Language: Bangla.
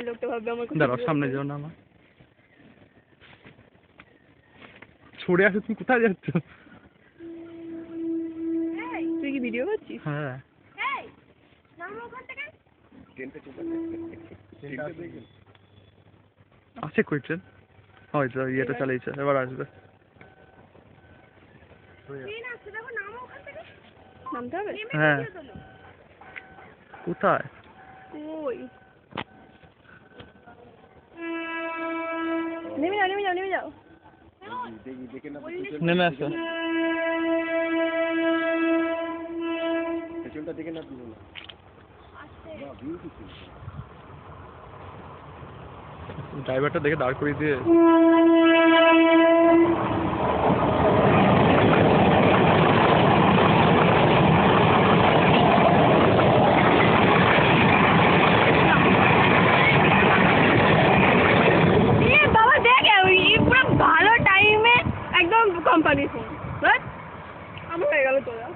লোকটা ভাববে আমার কথা। দাঁড়াও সামনে যাও না আমার ছড়ে আসো তুমি কোথায় যাচ্ছ তুই কি ভিডিও করছিস? হ্যাঁ আছে কই ট্রেন হয়তো ইয়েটা চালিয়েছে এবার আসবে নামতে হবে? হ্যাঁ কোথায় ওই নেমে যাও নেমে যাও নেমে যাও নেমে আসো ড্রাইভারটা দেখে দাঁড় করিয়ে দিয়ে বাবা দেখ পুরো ভালো টাইমে একদম কোম্পানি ফোন আমার হয়ে গেল তোরা